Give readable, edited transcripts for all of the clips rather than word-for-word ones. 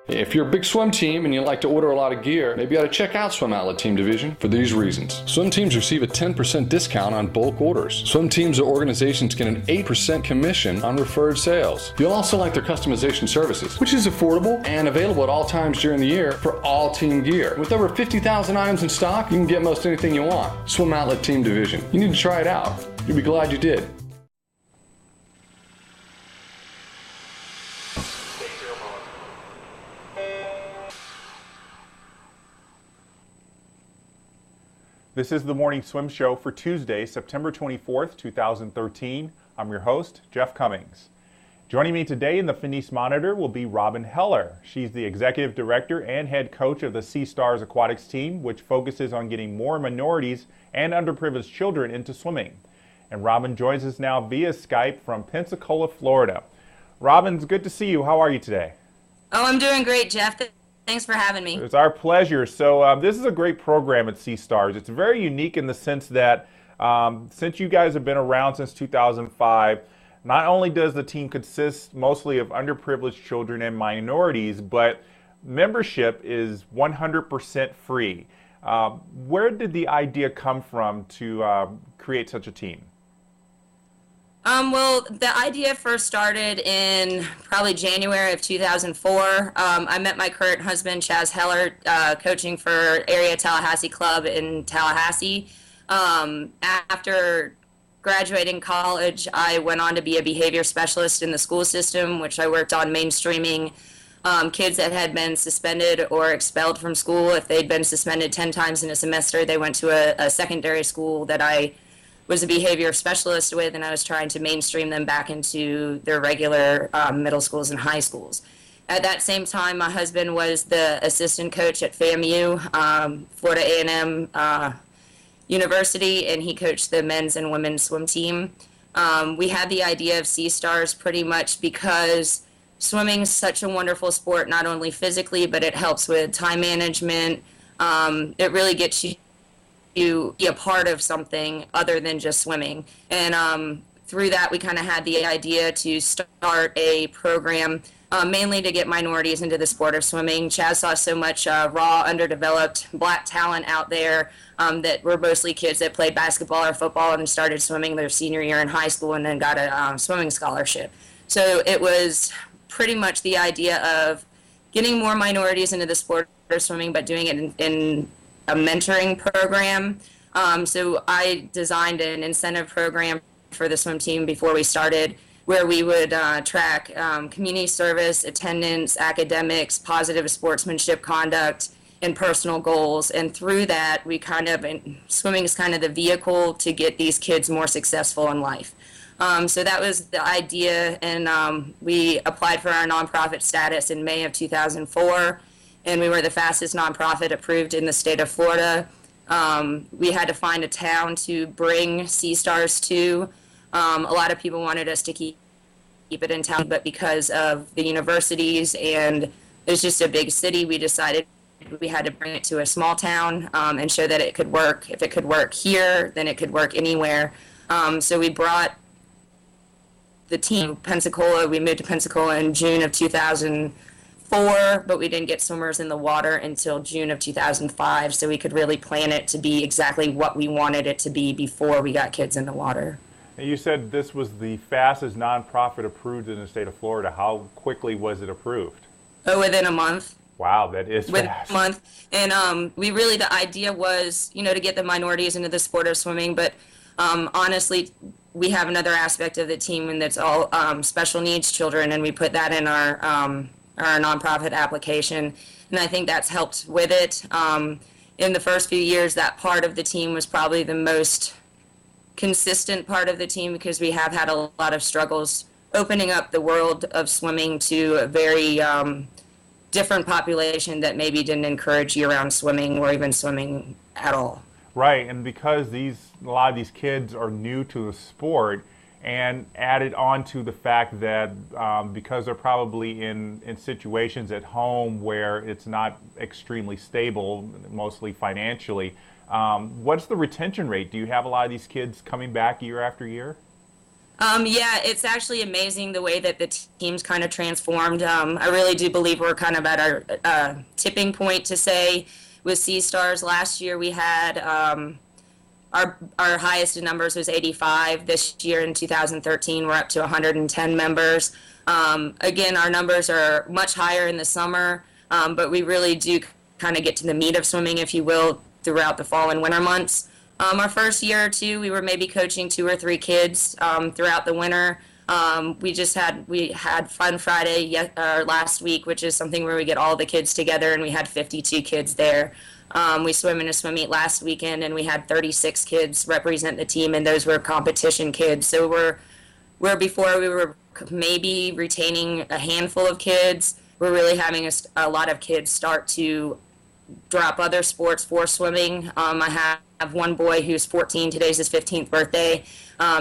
If you're a big swim team and you like to order a lot of gear, maybe you ought to check out Swim Outlet Team Division for these reasons. Swim teams receive a 10% discount on bulk orders. Swim teams or organizations get an 8% commission on referred sales. You'll also like their customization services, which is affordable and available at all times during the year for all team gear. With over 50,000 items in stock, you can get most anything you want. Swim Outlet Team Division. You need to try it out. You'll be glad you did. This is the Morning Swim Show for Tuesday, September 24th, 2013. I'm your host, Jeff Cummings. Joining me today in the Finis Monitor will be Robin Heller. She's the Executive Director and Head Coach of the Seastars Aquatics team, which focuses on getting more minorities and underprivileged children into swimming. And Robin joins us now via Skype from Pensacola, Florida. Robin, it's good to see you. How are you today? Oh, I'm doing great, Jeff. Thanks for having me. It's our pleasure. So this is a great program at Seastars. It's very unique in the sense that since you guys have been around since 2005, not only does the team consist mostly of underprivileged children and minorities, but membership is 100% free. Where did the idea come from to create such a team? Well, the idea first started in probably January of 2004. I met my current husband, Chaz Heller, coaching for Area Tallahassee Club in Tallahassee. After graduating college, I went on to be a behavior specialist in the school system, which I worked on mainstreaming kids that had been suspended or expelled from school. If they'd been suspended 10 times in a semester, they went to a secondary school that I was a behavior specialist with, and I was trying to mainstream them back into their regular middle schools and high schools. At that same time, my husband was the assistant coach at FAMU, Florida A&M University, and he coached the men's and women's swim team. We had the idea of Seastars pretty much because swimming is such a wonderful sport, not only physically, but it helps with time management. It really gets you be a part of something other than just swimming. And through that, we kind of had the idea to start a program mainly to get minorities into the sport of swimming. Chaz saw so much raw, underdeveloped black talent out there that were mostly kids that played basketball or football and started swimming their senior year in high school and then got a swimming scholarship. So it was pretty much the idea of getting more minorities into the sport of swimming, but doing it in a mentoring program. So I designed an incentive program for the swim team before we started, where we would track community service, attendance, academics, positive sportsmanship conduct, and personal goals. And through that, swimming is kind of the vehicle to get these kids more successful in life. So that was the idea, and we applied for our nonprofit status in May of 2004. And we were the fastest nonprofit approved in the state of Florida. We had to find a town to bring Seastars to. A lot of people wanted us to keep it in town, but because of the universities and it's just a big city, we decided we had to bring it to a small town and show that it could work. If it could work here, then it could work anywhere. So we brought the team Pensacola. We moved to Pensacola in June of 2004, but we didn't get swimmers in the water until June of 2005, so we could really plan it to be exactly what we wanted it to be before we got kids in the water. And you said this was the fastest nonprofit approved in the state of Florida. How quickly was it approved? Oh, within a month. Wow, that is within fast. A month. And the idea was, to get the minorities into the sport of swimming, but honestly, we have another aspect of the team, and that's all special needs children, and we put that in our nonprofit application, and I think that's helped with it. In the first few years, that part of the team was probably the most consistent part of the team because we have had a lot of struggles opening up the world of swimming to a very different population that maybe didn't encourage year-round swimming or even swimming at all. Right, and because a lot of these kids are new to the sport, and added on to the fact that because they're probably in situations at home where it's not extremely stable, mostly financially, what's the retention rate? Do you have a lot of these kids coming back year after year? Yeah, it's actually amazing the way that the team's kind of transformed. I really do believe we're kind of at our tipping point to say with Seastars. Last year we had our highest in numbers was 85. This year in 2013 we're up to 110 members. Again, our numbers are much higher in the summer, but we really do kind of get to the meat of swimming, if you will, throughout the fall and winter months. Our first year or two, we were maybe coaching 2 or 3 kids throughout the winter. We had Fun Friday last week, which is something where we get all the kids together, and we had 52 kids there. We swam in a swim meet last weekend, and we had 36 kids represent the team, and those were competition kids. So where before we were maybe retaining a handful of kids, we're really having a lot of kids start to drop other sports for swimming. I have one boy who's 14. Today's his 15th birthday.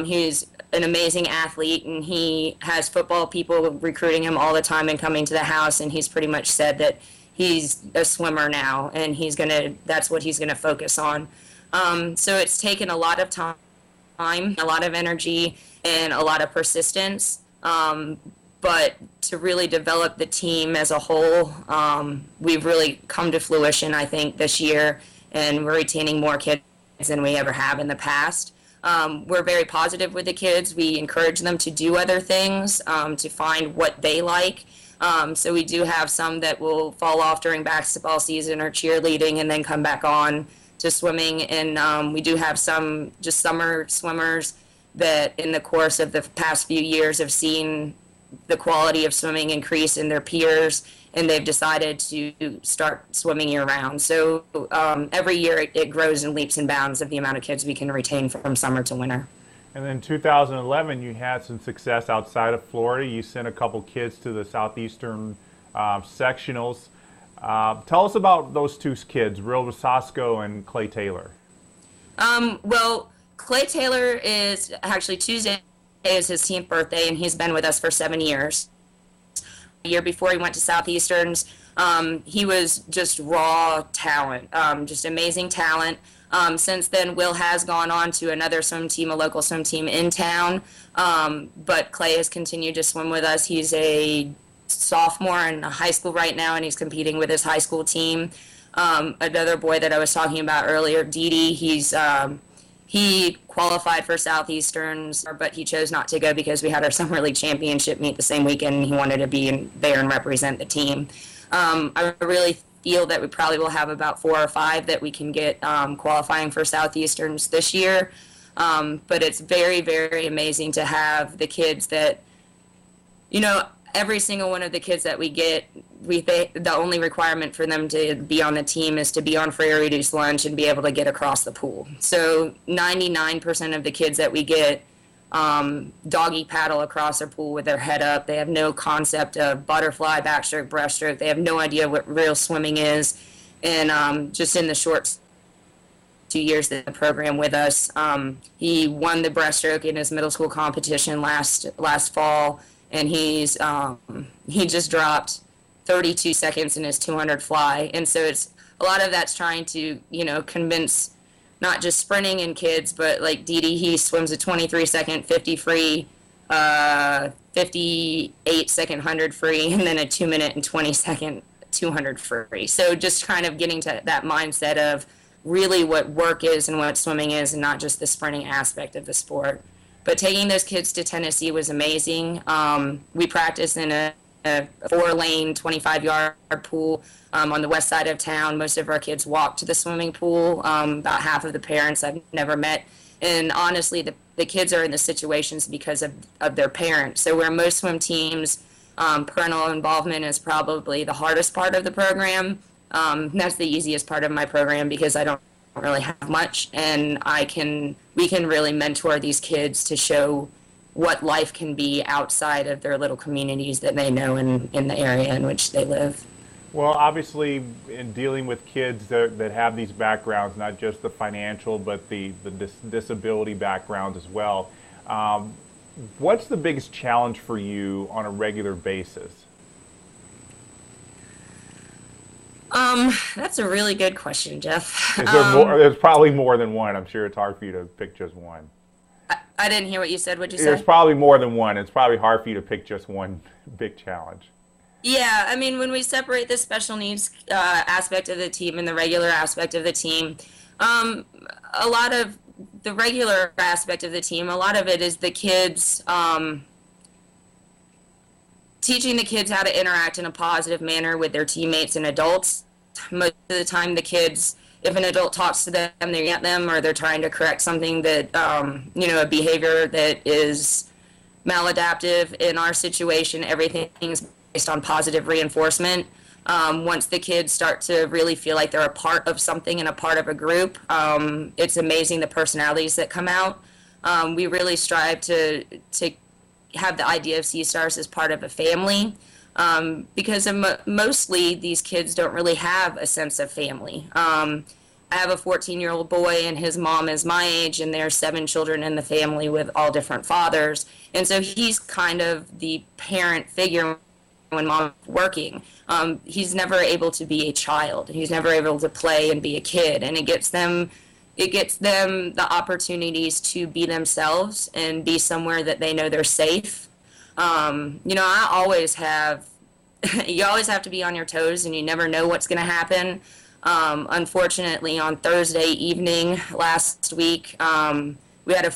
He's an amazing athlete, and he has football people recruiting him all the time and coming to the house, and he's pretty much said that he's a swimmer now, and that's what he's gonna focus on. So it's taken a lot of time, a lot of energy, and a lot of persistence. But to really develop the team as a whole, we've really come to fruition, I think, this year, and we're retaining more kids than we ever have in the past. We're very positive with the kids. We encourage them to do other things, to find what they like. So we do have some that will fall off during basketball season or cheerleading and then come back on to swimming. And we do have some just summer swimmers that in the course of the past few years have seen the quality of swimming increase in their peers, and they've decided to start swimming year-round. So every year it grows in leaps and bounds of the amount of kids we can retain from summer to winter. And then 2011, you had some success outside of Florida. You sent a couple kids to the Southeastern Sectionals. Tell us about those 2 kids, Real Rosasco and Clay Taylor. Well, Clay Taylor is actually Tuesday is his 10th birthday, and he's been with us for 7 years. The year before he went to Southeasterns, he was just raw talent, just amazing talent. Since then, Will has gone on to another swim team, a local swim team in town, but Clay has continued to swim with us. He's a sophomore in high school right now, and he's competing with his high school team. Another boy that I was talking about earlier, Didi, he qualified for Southeasterns, but he chose not to go because we had our Summer League Championship meet the same weekend, and he wanted to be there and represent the team. I really feel that we probably will have about 4 or 5 that we can get qualifying for Southeasterns this year. But it's very, very amazing to have the kids that, every single one of the kids that we get, the only requirement for them to be on the team is to be on free or reduced lunch and be able to get across the pool. So 99% of the kids that we get doggy paddle across their pool with their head up. They have no concept of butterfly, backstroke, breaststroke. They have no idea what real swimming is. And just in the short 2 years in the program with us, he won the breaststroke in his middle school competition last fall, and he just dropped 32 seconds in his 200 fly. And so it's a lot of that's trying to convince not just sprinting in kids, but like Didi, he swims a 23-second 50 free, 58-second 100 free, and then a 2-minute and 20-second 200 free. So just kind of getting to that mindset of really what work is and what swimming is, and not just the sprinting aspect of the sport. But taking those kids to Tennessee was amazing. We practiced in a 4-lane, 25-yard pool on the west side of town. Most of our kids walk to the swimming pool. About half of the parents I've never met. And honestly, the kids are in the situations because of their parents. So where most swim teams, parental involvement is probably the hardest part of the program. That's the easiest part of my program because I don't really have much, and we can really mentor these kids to show what life can be outside of their little communities that they know in the area in which they live. Well, obviously, in dealing with kids that have these backgrounds, not just the financial, but the disability backgrounds as well, what's the biggest challenge for you on a regular basis? That's a really good question, Jeff. Is there more? There's probably more than one. I'm sure it's hard for you to pick just one. I didn't hear what you said. What'd you There's say? probably more than one. It's probably hard for you to pick just one big challenge. Yeah, I mean, when we separate the special needs aspect of the team and the regular aspect of the team, um, a lot of the regular aspect of the team, a lot of it is the kids, teaching the kids how to interact in a positive manner with their teammates and adults. Most of the time, the kids, if an adult talks to them, they at them, or they're trying to correct something that, a behavior that is maladaptive. In our situation, everything's based on positive reinforcement. Once the kids start to really feel like they're a part of something and a part of a group, it's amazing the personalities that come out. We really strive to have the idea of Seastars as part of a family, because mostly these kids don't really have a sense of family. I have a 14-year-old boy, and his mom is my age, and there's 7 children in the family with all different fathers. And so he's kind of the parent figure when mom's working. He's never able to be a child. He's never able to play and be a kid, and it gets them the opportunities to be themselves and be somewhere that they know they're safe. I always have, you always have to be on your toes, and you never know what's going to happen. Unfortunately, on Thursday evening last week, we had a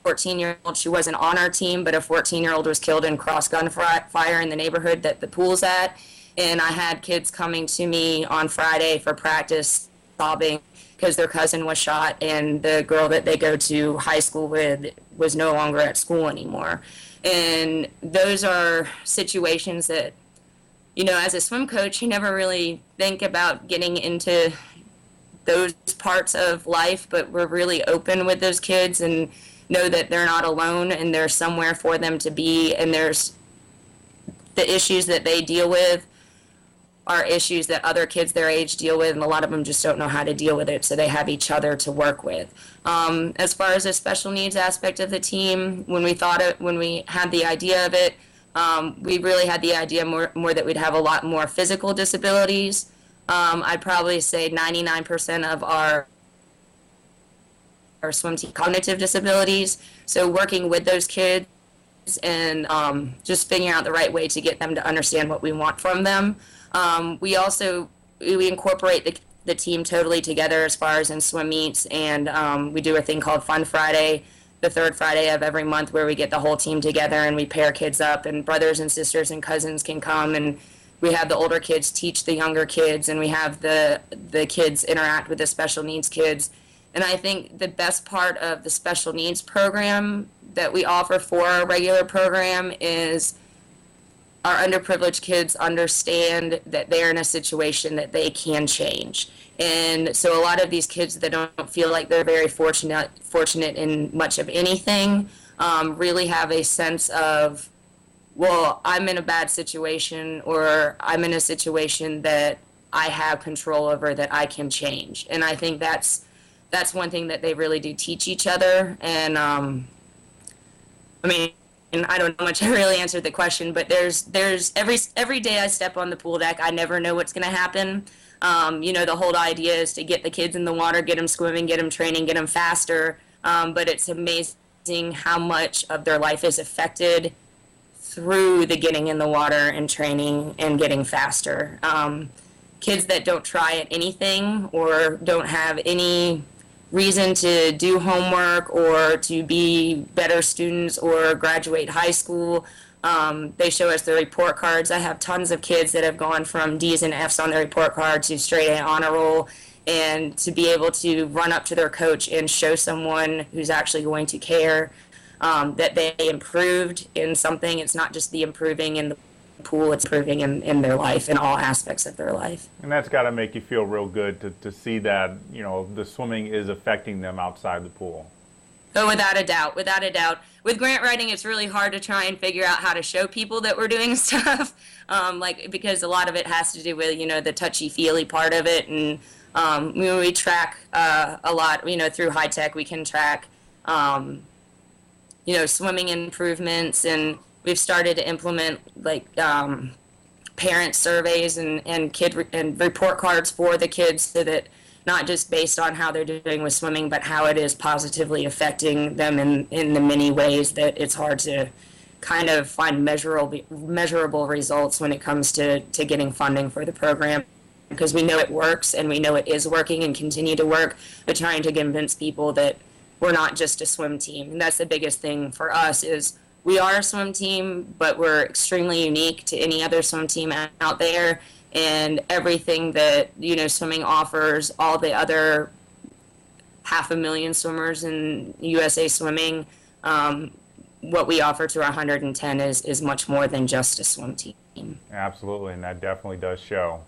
14-year-old. She wasn't on our team, but a 14-year-old was killed in cross gunfire in the neighborhood that the pool's at. And I had kids coming to me on Friday for practice sobbing because their cousin was shot, and the girl that they go to high school with was no longer at school anymore. And those are situations that, as a swim coach, you never really think about getting into those parts of life, but we're really open with those kids and know that they're not alone, and there's somewhere for them to be, and there's the issues that they deal with are issues that other kids their age deal with, and a lot of them just don't know how to deal with it, so they have each other to work with. As far as the special needs aspect of the team, when we had the idea of it, we really had the idea more that we'd have a lot more physical disabilities. I'd probably say 99% of our swim team cognitive disabilities. So working with those kids and just figuring out the right way to get them to understand what we want from them. We incorporate the team totally together as far as in swim meets, and we do a thing called Fun Friday, the third Friday of every month, where we get the whole team together and we pair kids up, and brothers and sisters and cousins can come, and we have the older kids teach the younger kids, and we have the kids interact with the special needs kids. And I think the best part of the special needs program that we offer for our regular program is our underprivileged kids understand that they're in a situation that they can change. And so a lot of these kids that don't feel like they're very fortunate in much of anything, really have a sense of, well, I'm in a bad situation, or I'm in a situation that I have control over, that I can change. And I think that's one thing that they really do teach each other. And and I don't know how much I really answered the question, but there's every day I step on the pool deck, I never know what's going to happen. The whole idea is to get the kids in the water, get them swimming, get them training, get them faster. But it's amazing how much of their life is affected through the getting in the water and training and getting faster. Kids that don't try at anything or don't have any reason to do homework or to be better students or graduate high school. They show us their report cards. I have tons of kids that have gone from D's and F's on their report card to straight A honor roll, and to be able to run up to their coach and show someone who's actually going to care that they improved in something. It's not just the improving in the pool, it's improving in their life, in all aspects of their life. And that's got to make you feel real good to see that, the swimming is affecting them outside the pool. Oh, without a doubt, without a doubt. With grant writing, it's really hard to try and figure out how to show people that we're doing stuff, because a lot of it has to do with, the touchy-feely part of it. And we track a lot, through high tech, we can track, swimming improvements, and we've started to implement parent surveys and report cards for the kids, so that not just based on how they're doing with swimming, but how it is positively affecting them in the many ways that it's hard to kind of find measurable results when it comes to getting funding for the program, because we know it works and we know it is working and continue to work, but trying to convince people that we're not just a swim team. And that's the biggest thing for us is we are a swim team, but we're extremely unique to any other swim team out there. And everything that, swimming offers, all the other 500,000 swimmers in USA Swimming, what we offer to our 110 is much more than just a swim team. Absolutely, and that definitely does show.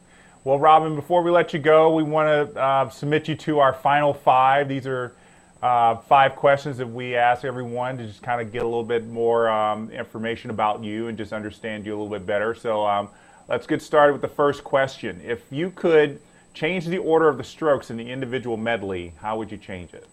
Well, Robin, before we let you go, we want to submit you to our final 5. These are 5 questions that we ask everyone to just kind of get a little bit more information about you and just understand you a little bit better. So let's get started with the first question. If you could change the order of the strokes in the individual medley, how would you change it?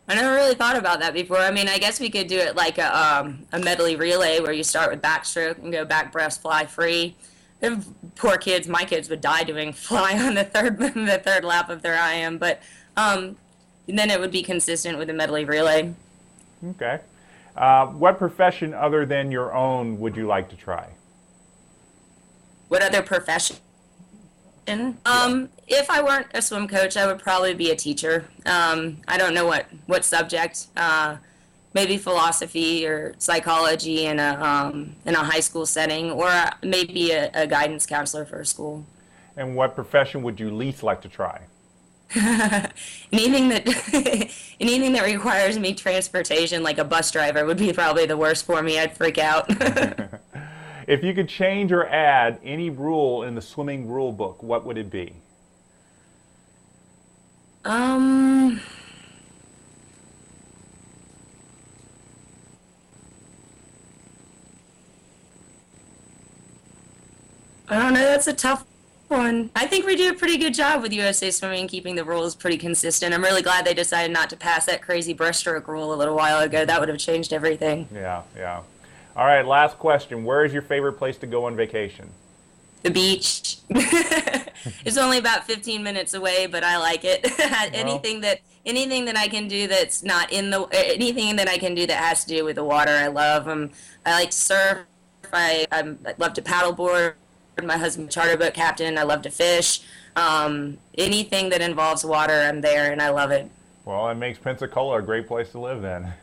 I never really thought about that before. I mean, I guess we could do it like a medley relay where you start with backstroke and go back breast fly free. The poor kids, my kids would die doing fly on the third lap of their IM, but then it would be consistent with the medley relay. Okay. What profession other than your own would you like to try? What other profession? If I weren't a swim coach, I would probably be a teacher. I don't know what subject. Maybe philosophy or psychology in a high school setting, or maybe a guidance counselor for a school. And what profession would you least like to try? anything that requires me transportation, like a bus driver, would be probably the worst for me. I'd freak out. If you could change or add any rule in the swimming rule book, what would it be? I don't know. That's a tough one. I think we do a pretty good job with USA Swimming keeping the rules pretty consistent. I'm really glad they decided not to pass that crazy breaststroke rule a little while ago. That would have changed everything. Yeah. All right, last question. Where is your favorite place to go on vacation? The beach. It's only about 15 minutes away, but I like it. anything that I can do that's not anything that I can do that has to do with the water, I love. I like to surf. I love to paddleboard. My husband's a charter boat captain. I love to fish. Anything that involves water, I'm there, and I love it. Well, it makes Pensacola a great place to live then.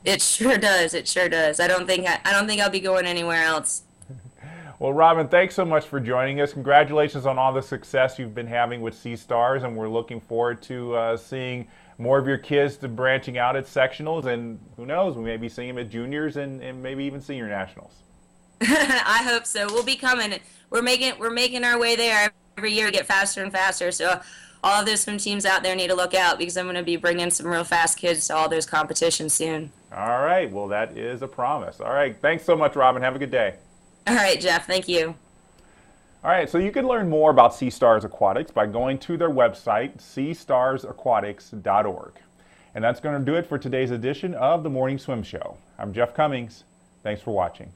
It sure does. It sure does. I don't think I'll be going anywhere else. Well, Robin, thanks so much for joining us. Congratulations on all the success you've been having with Seastars, and we're looking forward to seeing more of your kids to branching out at sectionals, and who knows, we may be seeing them at juniors and maybe even senior nationals. I hope so. We'll be coming. We're making our way there every year. Get faster and faster. So all of those swim teams out there need to look out, because I'm going to be bringing some real fast kids to all those competitions soon. All right. Well, that is a promise. All right. Thanks so much, Robin. Have a good day. All right, Jeff. Thank you. All right. So you can learn more about Seastars Aquatics by going to their website, seastarsaquatics.org. And that's going to do it for today's edition of the Morning Swim Show. I'm Jeff Cummings. Thanks for watching.